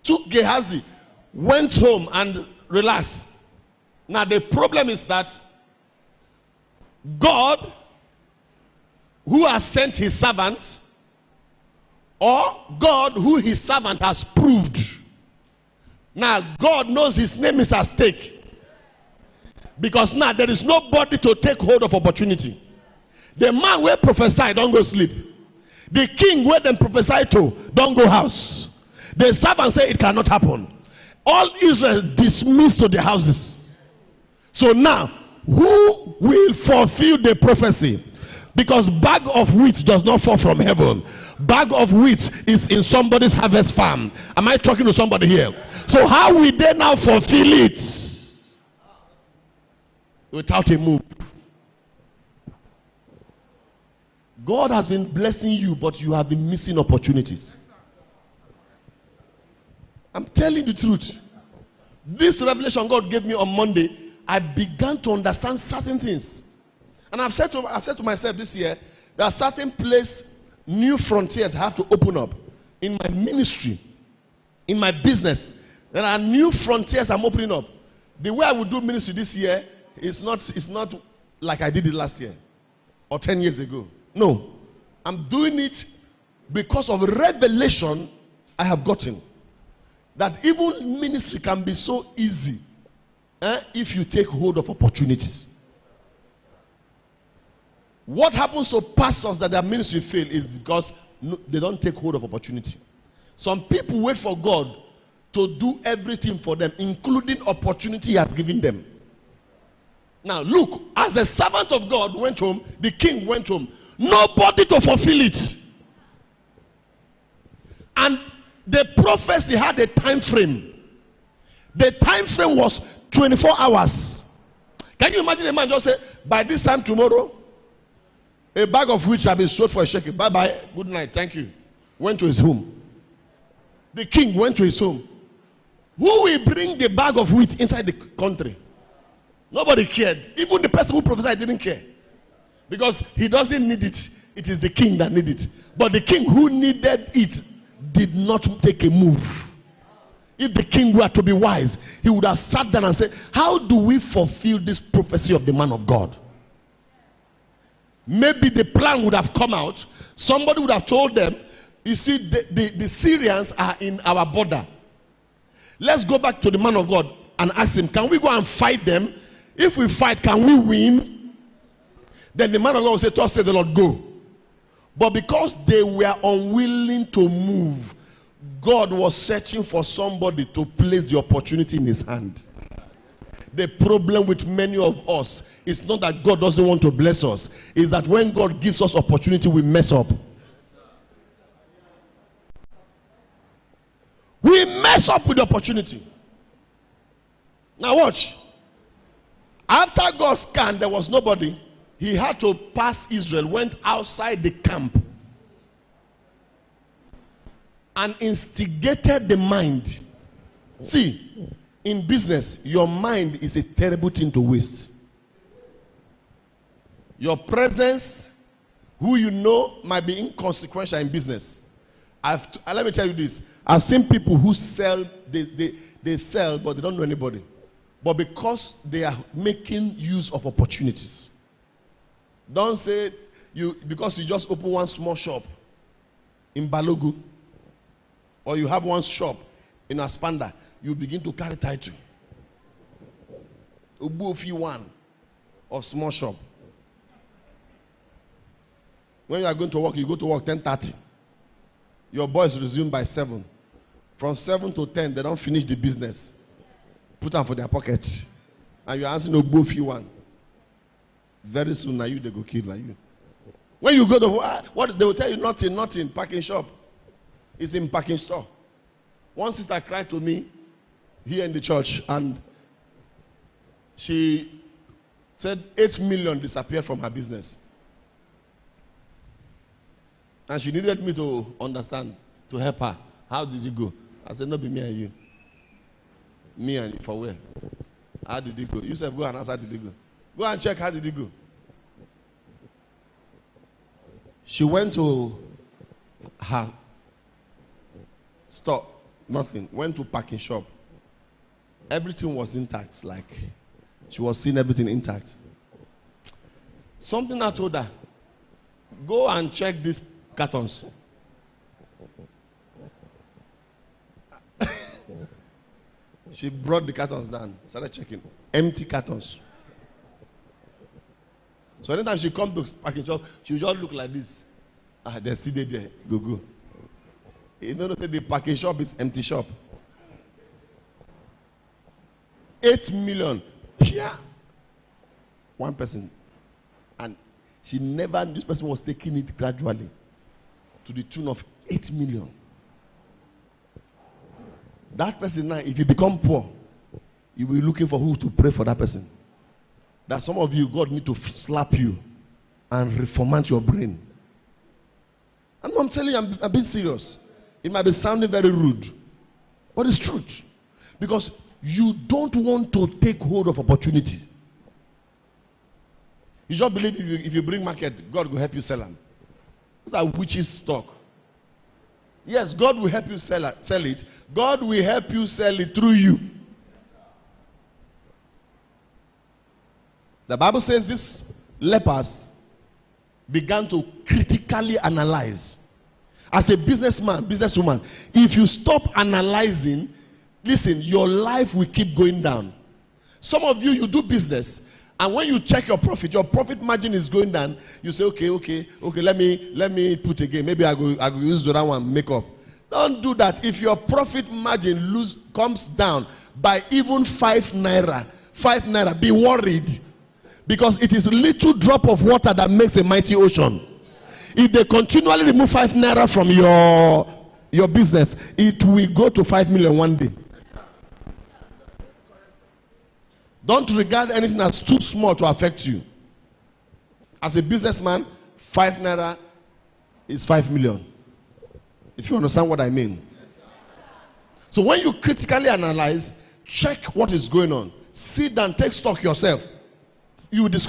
took Gehazi, went home and relaxed. Now the problem is that God, who has sent his servant, or God, who his servant has proved. Now God knows his name is at stake, because now there is nobody to take hold of opportunity. The man where prophesy don't go sleep. The king where them prophesy to don't go house. The servant say it cannot happen. All Israel dismissed to their houses. So now, who will fulfill the prophecy? Because bag of wheat does not fall from heaven. Bag of wheat is in somebody's harvest farm. Am I talking to somebody here? So how will they now fulfill it? Without a move. God has been blessing you, but you have been missing opportunities. I'm telling the truth. This revelation God gave me on Monday, I began to understand certain things. And I've said to myself this year, there are certain places, new frontiers have to open up. In my ministry, in my business, there are new frontiers I'm opening up. The way I would do ministry this year is not like I did it last year or 10 years ago. No. I'm doing it because of revelation I have gotten. That even ministry can be so easy if you take hold of opportunities. What happens to pastors that their ministry fail is because they don't take hold of opportunity. Some people wait for God to do everything for them, including opportunity he has given them. Now look, as a servant of God went home, the king went home. Nobody to fulfill it. And the prophecy had a time frame. The time frame was 24 hours. Can you imagine a man just say, by this time tomorrow, a bag of wheat shall be sold for a shekel. Bye bye, good night, thank you. Went to his home. The king went to his home. Who will bring the bag of wheat inside the country? Nobody cared. Even the person who prophesied didn't care. Because he doesn't need it. It is the king that needed it. But the king who needed it did not take a move. If the king were to be wise, he would have sat down and said, how do we fulfill this prophecy of the man of God? Maybe the plan would have come out. Somebody would have told them, you see, the Syrians are in our border. Let's go back to the man of God and ask him, can we go and fight them? If we fight, can we win? Then the man of God will say, thus said the Lord, go. But because they were unwilling to move, God was searching for somebody to place the opportunity in his hand. The problem with many of us is not that God doesn't want to bless us. It's that when God gives us opportunity, we mess up. We mess up with the opportunity. Now watch. After God scanned, there was nobody. He had to pass Israel, went outside the camp and instigated the mind. See, in business, your mind is a terrible thing to waste. Your presence, who you know, might be inconsequential in business. Let me tell you this. I've seen people who sell, they sell, but they don't know anybody. But because they are making use of opportunities. Don't say, because you just open one small shop in Balogu, or you have one shop in Aspanda, you begin to carry title. Ubuofi one of small shop. When you are going to work, you go to work 10:30. Your boys resume by 7. From 7 to 10, they don't finish the business. Put them for their pockets. And you're asking Ubuofi one. Very soon, now you they go kill like you. When you go to what they will tell you, nothing, packing shop. It's in packing store. One sister cried to me here in the church, and she said 8 million disappeared from her business. And she needed me to understand, to help her. How did you go? I said, no, be me and you. Me and you, for where? How did you go? You said, go and ask, how did you go? Go and check, how did you go? She went to her store Nothing. Went to parking shop. Everything was intact. Like, she was seeing everything intact. Something I told her, go and check these cartons. She brought the cartons down, started checking. Empty cartons. So anytime she come to parking shop, she will just look like this. They're seated there. Go. You know, the parking shop is empty shop. 8 million. Yeah. One person. And this person was taking it gradually to the tune of 8 million. That person now, if you become poor, you will be looking for who to pray for that person. That some of you, God need to slap you and reformat your brain. I'm telling you, I'm being serious. It might be sounding very rude, but it's truth. Because you don't want to take hold of opportunity. You just believe if you bring market, God will help you sell them. Those are witches talk. Yes, God will help you sell it. God will help you sell it through you. The Bible says these lepers began to critically analyze. As a businessman, businesswoman, if you stop analyzing, listen, your life will keep going down. Some of you do business, and when you check your profit margin is going down. You say, okay, let me put again. Maybe I go use the other one, make up. Don't do that. If your profit margin comes down by even 5 naira, be worried. Because it is a little drop of water that makes a mighty ocean. If they continually remove 5 naira from your business, it will go to 5 million one day. Don't regard anything as too small to affect you. As a businessman, 5 naira is 5 million. If you understand what I mean. So when you critically analyze, check what is going on. Sit down, take stock yourself. You will discover